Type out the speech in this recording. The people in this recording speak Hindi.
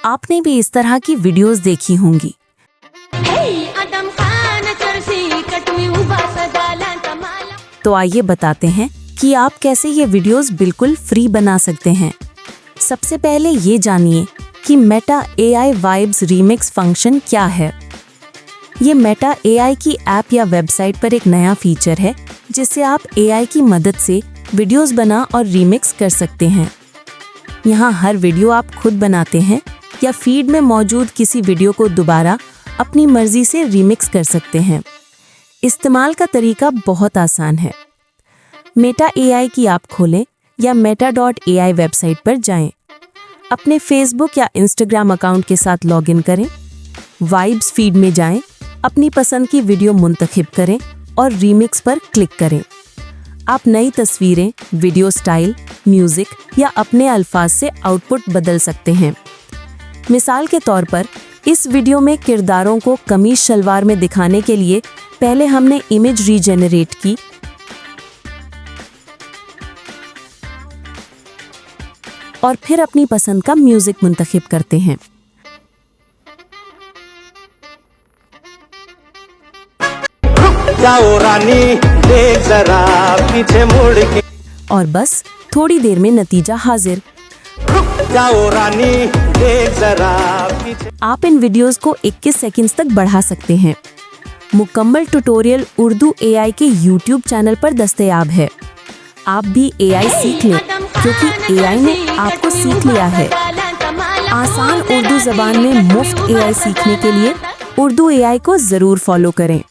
आपने भी इस तरह की वीडियोस देखी होंगी। तो आइए बताते हैं कि आप कैसे ये वीडियोस बिल्कुल फ्री बना सकते हैं। सबसे पहले ये जानिए कि Meta AI vibes remix function क्या है। ये मेटा AI की ऐप या वेबसाइट पर एक नया फीचर है जिससे आप AI की मदद से वीडियोस बना और रीमिक्स कर सकते हैं। यहाँ हर वीडियो आप खुद बनाते हैं या फीड में मौजूद किसी वीडियो को दोबारा अपनी मर्जी से रीमिक्स कर सकते हैं। इस्तेमाल का तरीका बहुत आसान है। मेटा AI की ऐप खोलें या meta.ai वेबसाइट पर जाएं। अपने फेसबुक या इंस्टाग्राम अकाउंट के साथ लॉगिन करें। वाइब्स फीड में जाएं, अपनी पसंद की वीडियो मुंतखब करें और रीमिक्स पर क्लिक करें। आप नई तस्वीरें, वीडियो स्टाइल, म्यूजिक या अपने अल्फाज से आउटपुट बदल सकते हैं। मिसाल के तौर पर इस वीडियो में किरदारों को कमीज शलवार में दिखाने के लिए पहले हमने इमेज रीजेनरेट की और फिर अपनी पसंद का म्यूजिक मुंतखब करते हैं। जाओ रानी, देख जरा पीछे मुड़ के। और बस थोड़ी देर में नतीजा हाजिर। जाओ रानी, देख जरा पीछे। आप इन वीडियोस को 21 सेकंड्स तक बढ़ा सकते हैं। मुकम्मल ट्यूटोरियल उर्दू AI के YouTube चैनल पर दस्तयाब है। आप भी AI सीख लें क्योंकि AI ने आपको सीख लिया है। आसान उर्दू ज़बान में मुफ्त AI सीखने के लिए उर्दू AI को ज़रूर फॉलो करें।